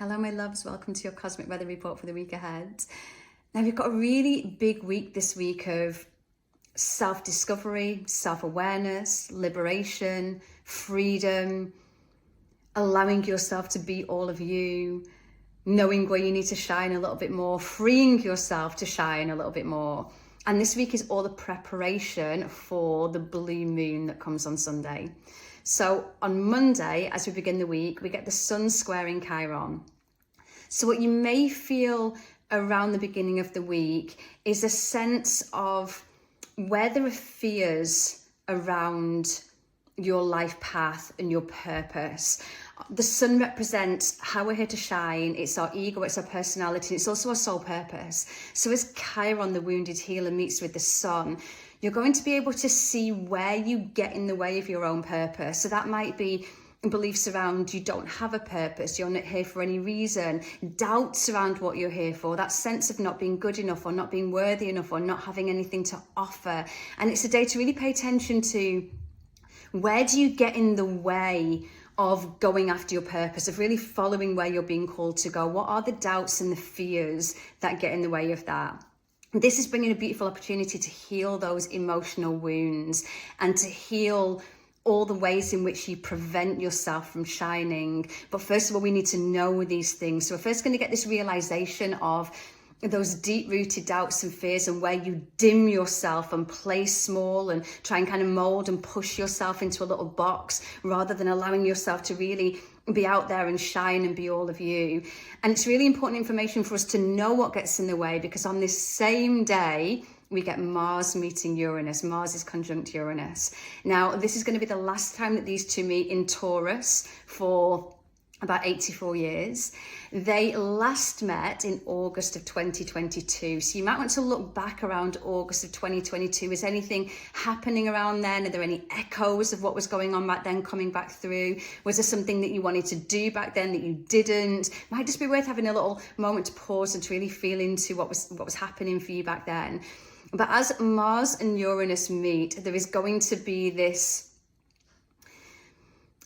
Hello, my loves. Welcome to your Cosmic Weather Report for the week ahead. Now, we've got a really big week this week of self-discovery, self-awareness, liberation, freedom, allowing yourself to be all of you, knowing where you need to shine a little bit more, freeing yourself to shine a little bit more. And this week is all the preparation for the blue moon that comes on Sunday. So on Monday, as we begin the week, we get the sun squaring Chiron. So what you may feel around the beginning of the week is a sense of where there are fears around your life path and your purpose. The sun represents how we're here to shine. It's our ego, it's our personality, it's also our soul purpose. So as Chiron, the wounded healer, meets with the sun, you're going to be able to see where you get in the way of your own purpose. So that might be beliefs around you don't have a purpose, you're not here for any reason, doubts around what you're here for, that sense of not being good enough or not being worthy enough or not having anything to offer. And it's a day to really pay attention to where do you get in the way of going after your purpose, of really following where you're being called to go. What are the doubts and the fears that get in the way of that? This is bringing a beautiful opportunity to heal those emotional wounds and to heal all the ways in which you prevent yourself from shining. But first of all, we need to know these things. So we're first going to get this realization of those deep-rooted doubts and fears and where you dim yourself and play small and try and kind of mold and push yourself into a little box rather than allowing yourself to really be out there and shine and be all of you. And it's really important information for us to know what gets in the way, because on this same day, we get Mars meeting Uranus. Mars is conjunct Uranus. Now, this is going to be the last time that these two meet in Taurus for about 84 years. They last met in August of 2022. So you might want to look back around August of 2022. Is anything happening around then? Are there any echoes of what was going on back then coming back through? Was there something that you wanted to do back then that you didn't? Might just be worth having a little moment to pause and to really feel into what was happening for you back then. But as Mars and Uranus meet, there is going to be this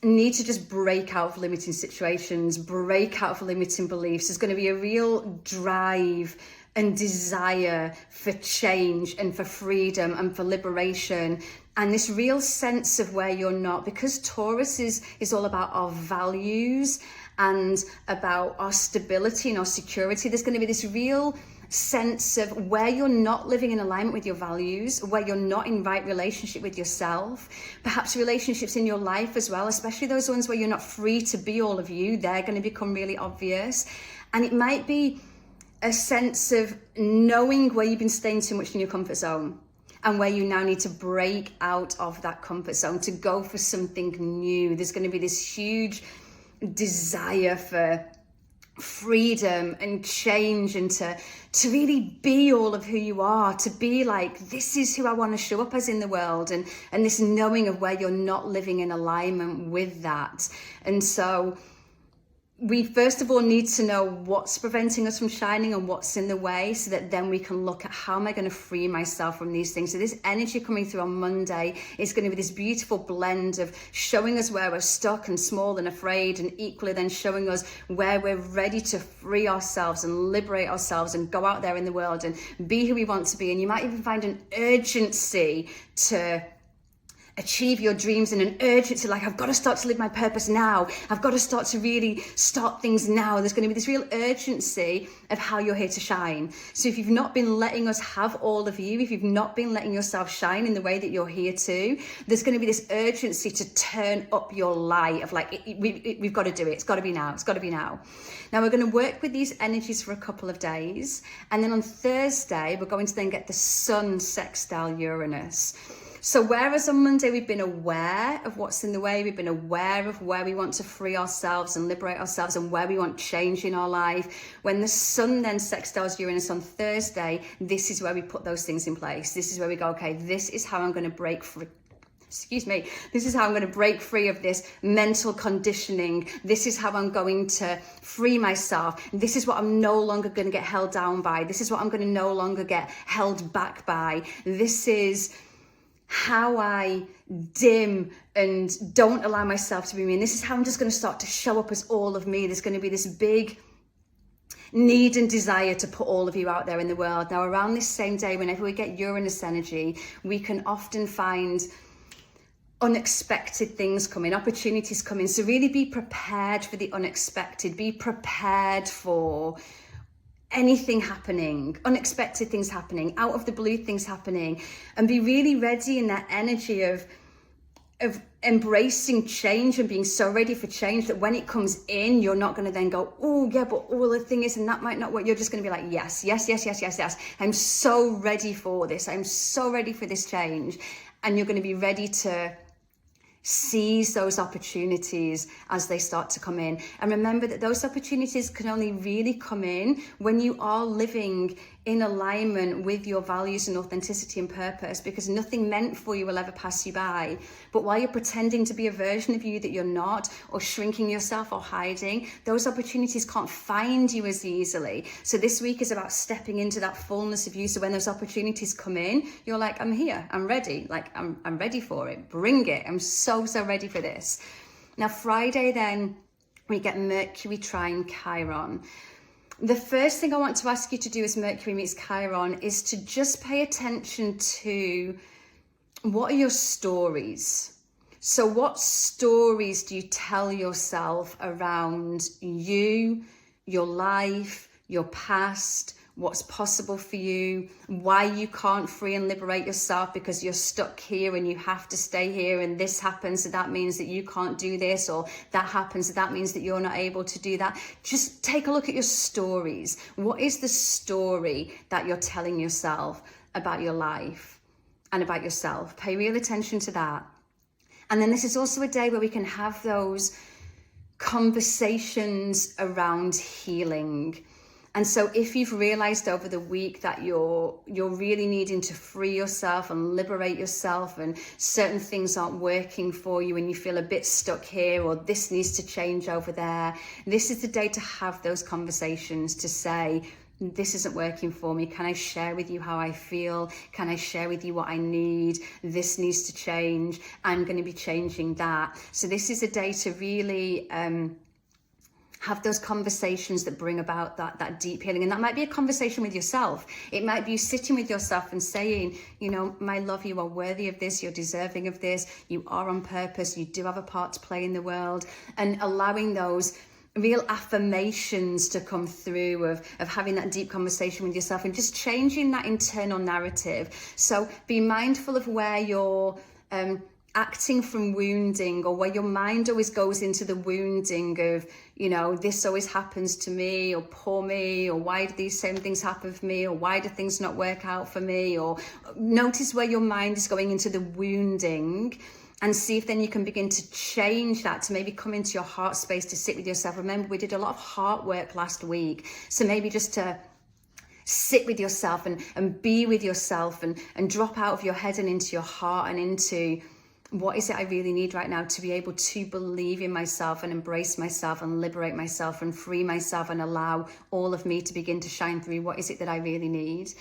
need to just break out of limiting situations, break out of limiting beliefs. There's going to be a real drive and desire for change and for freedom and for liberation, and this real sense of where you're not, because Taurus is all about our values and about our stability and our security. There's going to be this real sense of where you're not living in alignment with your values, where you're not in right relationship with yourself, perhaps relationships in your life as well, especially those ones where you're not free to be all of you. They're going to become really obvious. And it might be a sense of knowing where you've been staying too much in your comfort zone and where you now need to break out of that comfort zone to go for something new. There's going to be this huge desire for freedom and change and to really be all of who you are, to be like, this is who I want to show up as in the world, and this knowing of where you're not living in alignment with that. And so we first of all need to know what's preventing us from shining and what's in the way, so that then we can look at how am I going to free myself from these things. So this energy coming through on Monday is going to be this beautiful blend of showing us where we're stuck and small and afraid, and equally then showing us where we're ready to free ourselves and liberate ourselves and go out there in the world and be who we want to be. And you might even find an urgency to achieve your dreams and an urgency, like, I've got to start to live my purpose now. I've got to start to really start things now. There's going to be this real urgency of how you're here to shine. So if you've not been letting us have all of you, if you've not been letting yourself shine in the way that you're here to, there's going to be this urgency to turn up your light of like, we've got to do it. It's got to be now. It's got to be now. Now we're going to work with these energies for a couple of days. And then on Thursday, we're going to then get the sun sextile Uranus. So whereas on Monday we've been aware of what's in the way, we've been aware of where we want to free ourselves and liberate ourselves and where we want change in our life, when the sun then sextiles Uranus on Thursday, this is where we put those things in place. This is where we go, okay, this is how I'm going to break free. This is how I'm going to break free of this mental conditioning. This is how I'm going to free myself. This is what I'm no longer going to get held down by. This is what I'm going to no longer get held back by. This is how I dim and don't allow myself to be me. And this is how I'm just going to start to show up as all of me. There's going to be this big need and desire to put all of you out there in the world. Now, around this same day, whenever we get Uranus energy, we can often find unexpected things coming, opportunities coming. So really be prepared for the unexpected. Be prepared for anything happening, unexpected things happening, out of the blue things happening, and be really ready in that energy of embracing change and being so ready for change that when it comes in, you're not going to then go, oh yeah, but all the thing is, and that might not work. You're just going to be like, yes, yes, yes, yes, yes, yes. I'm so ready for this. I'm so ready for this change. And you're going to be ready to seize those opportunities as they start to come in. And remember that those opportunities can only really come in when you are living in alignment with your values and authenticity and purpose, because nothing meant for you will ever pass you by. But while you're pretending to be a version of you that you're not, or shrinking yourself or hiding, those opportunities can't find you as easily. So this week is about stepping into that fullness of you. So when those opportunities come in, you're like, I'm here, I'm ready. Like I'm ready for it. Bring it. I'm so ready for this. Now, Friday, then we get Mercury trine Chiron. The first thing I want to ask you to do as Mercury meets Chiron is to just pay attention to what are your stories. So what stories do you tell yourself around you, your life, your past, what's possible for you, why you can't free and liberate yourself because you're stuck here and you have to stay here, and this happens, so that means that you can't do this, or that happens, so that means that you're not able to do that. Just take a look at your stories. What is the story that you're telling yourself about your life and about yourself? Pay real attention to that. And then this is also a day where we can have those conversations around healing. And so if you've realized over the week that you're really needing to free yourself and liberate yourself, and certain things aren't working for you and you feel a bit stuck here, or this needs to change over there, this is the day to have those conversations, to say, this isn't working for me. Can I share with you how I feel? Can I share with you what I need? This needs to change. I'm going to be changing that. So this is a day to really have those conversations that bring about that deep healing. And that might be a conversation with yourself. It might be you sitting with yourself and saying, you know, my love, you are worthy of this. You're deserving of this. You are on purpose. You do have a part to play in the world. And allowing those real affirmations to come through of having that deep conversation with yourself and just changing that internal narrative. So be mindful of where you're acting from wounding, or where your mind always goes into the wounding of, you know, this always happens to me, or poor me, or why do these same things happen for me, or why do things not work out for me? Or notice where your mind is going into the wounding, and see if then you can begin to change that, to maybe come into your heart space, to sit with yourself. Remember, we did a lot of heart work last week. So maybe just to sit with yourself and be with yourself and drop out of your head and into your heart and into, what is it I really need right now to be able to believe in myself and embrace myself and liberate myself and free myself and allow all of me to begin to shine through? What is it that I really need?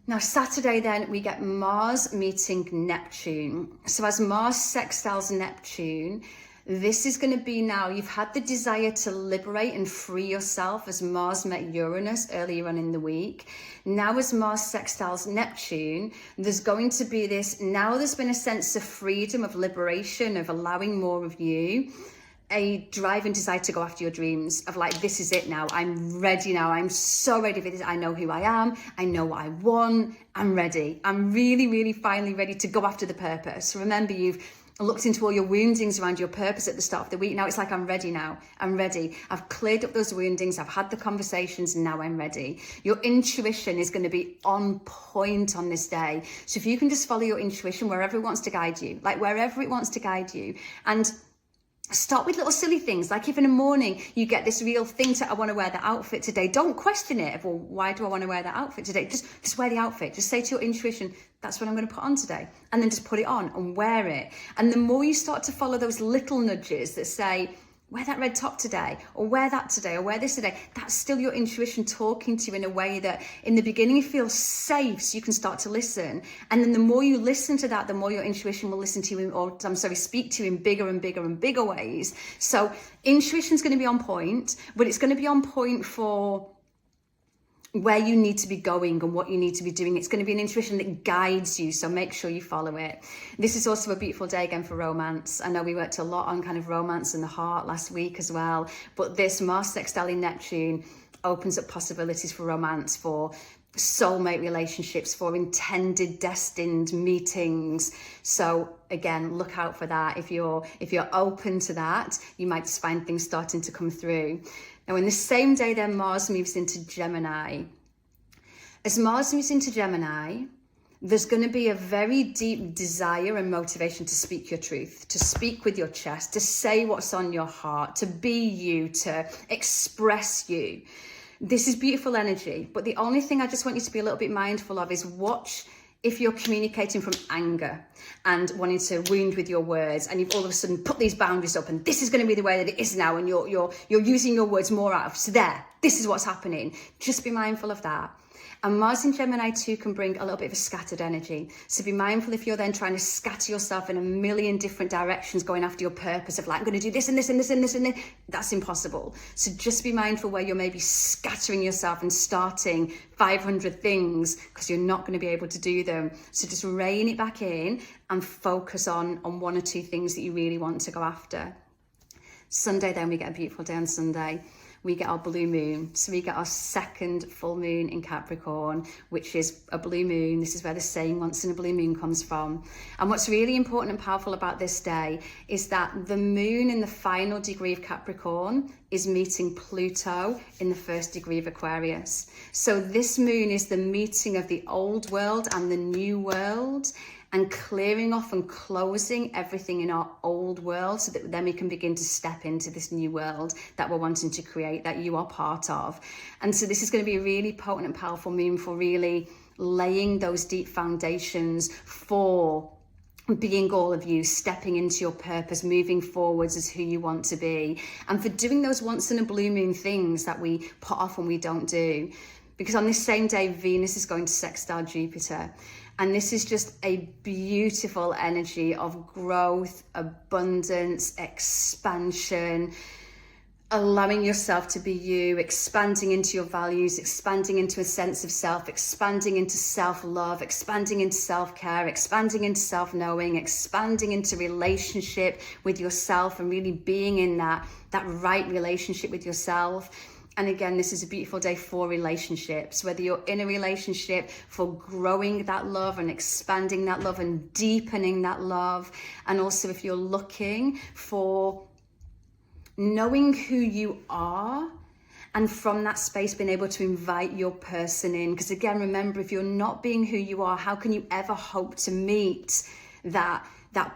Now, Saturday, then, we get Mars meeting Neptune. So as Mars sextiles Neptune, this is going to be now, you've had the desire to liberate and free yourself as Mars met Uranus earlier on in the week. Now as Mars sextiles Neptune, there's going to be this, now there's been a sense of freedom, of liberation, of allowing more of you, a drive and desire to go after your dreams, of like, this is it now. I'm ready now. I'm so ready for this. I know who I am. I know what I want. I'm ready. I'm really, really finally ready to go after the purpose. Remember, you've looked into all your woundings around your purpose at the start of the week. Now it's like, I'm ready now. I'm ready. I've cleared up those woundings. I've had the conversations, and now I'm ready. Your intuition is going to be on point on this day. So if you can just follow your intuition wherever it wants to guide you, like wherever it wants to guide you, and start with little silly things. Like if in the morning you get this real thing to, I want to wear the outfit today, don't question it. Well, why do I want to wear that outfit today? Just wear the outfit. Just say to your intuition, that's what I'm going to put on today. And then just put it on and wear it. And the more you start to follow those little nudges that say, wear that red top today, or wear that today, or wear this today. That's still your intuition talking to you in a way that in the beginning feels safe, so you can start to listen. And then the more you listen to that, the more your intuition will listen to you, or speak to you in bigger and bigger and bigger ways. So intuition's going to be on point, but it's going to be on point for where you need to be going and what you need to be doing. It's going to be an intuition that guides you, so make sure you follow it. This is also a beautiful day again for romance. I know we worked a lot on kind of romance and the heart last week as well, but this Mars sextile in Neptune opens up possibilities for romance, for soulmate relationships, for intended, destined meetings. So again, look out for that. If you're open to that, you might just find things starting to come through. Now, in the same day, then Mars moves into Gemini. As Mars moves into Gemini, there's going to be a very deep desire and motivation to speak your truth, to speak with your chest, to say what's on your heart, to be you, to express you. This is beautiful energy, but the only thing I just want you to be a little bit mindful of is watch if you're communicating from anger and wanting to wound with your words, and you've all of a sudden put these boundaries up, and this is going to be the way that it is now, and you're using your words more out of, so this is what's happening. Just be mindful of that. And Mars in Gemini too can bring a little bit of a scattered energy. So be mindful if you're then trying to scatter yourself in a million different directions, going after your purpose of like, I'm going to do this and this and this and this and this. That's impossible. So just be mindful where you're maybe scattering yourself and starting 500 things, because you're not going to be able to do them. So just rein it back in and focus on one or two things that you really want to go after. Sunday, then we get a beautiful day on Sunday. We get our blue moon. So we get our second full moon in Capricorn, which is a blue moon. This is where the saying once in a blue moon comes from. And what's really important and powerful about this day is that the moon in the final degree of Capricorn is meeting Pluto in the first degree of Aquarius. So this moon is the meeting of the old world and the new world, and clearing off and closing everything in our old world, so that then we can begin to step into this new world that we're wanting to create, that you are part of. And so this is going to be a really potent and powerful moon for really laying those deep foundations for being all of you, stepping into your purpose, moving forwards as who you want to be, and for doing those once in a blue moon things that we put off and we don't do. Because on this same day, Venus is going to sextile Jupiter. And this is just a beautiful energy of growth, abundance, expansion, allowing yourself to be you, expanding into your values, expanding into a sense of self, expanding into self-love, expanding into self-care, expanding into self-knowing, expanding into relationship with yourself, and really being in that right relationship with yourself. And again, this is a beautiful day for relationships, whether you're in a relationship, for growing that love and expanding that love and deepening that love. And also if you're looking for knowing who you are, and from that space being able to invite your person in. Because again, remember, if you're not being who you are, how can you ever hope to meet that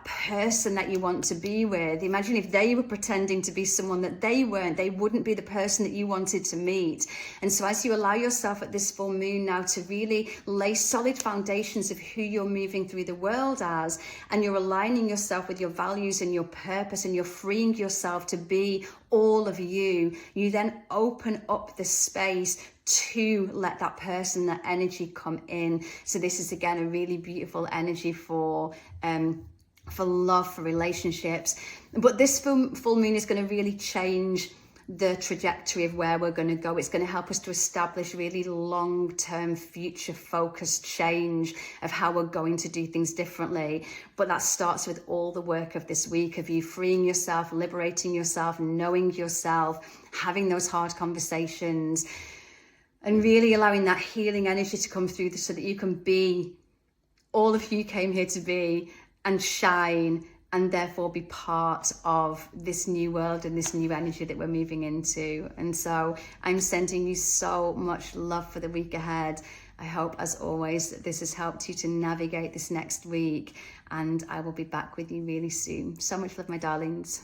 person that you want to be with? Imagine if they were pretending to be someone that they weren't, they wouldn't be the person that you wanted to meet. And so as you allow yourself at this full moon now to really lay solid foundations of who you're moving through the world as, and you're aligning yourself with your values and your purpose, and you're freeing yourself to be all of you, you then open up the space to let that person, that energy come in. So this is again a really beautiful energy for love, for relationships. But this full moon is going to really change the trajectory of where we're going to go. It's going to help us to establish really long-term, future-focused change of how we're going to do things differently. But that starts with all the work of this week, of you freeing yourself, liberating yourself, knowing yourself, having those hard conversations, and really allowing that healing energy to come through so that you can be all of who you came here to be, and shine, and therefore be part of this new world and this new energy that we're moving into. And so I'm sending you so much love for the week ahead. I hope, as always, that this has helped you to navigate this next week, and I will be back with you really soon. So much love, my darlings.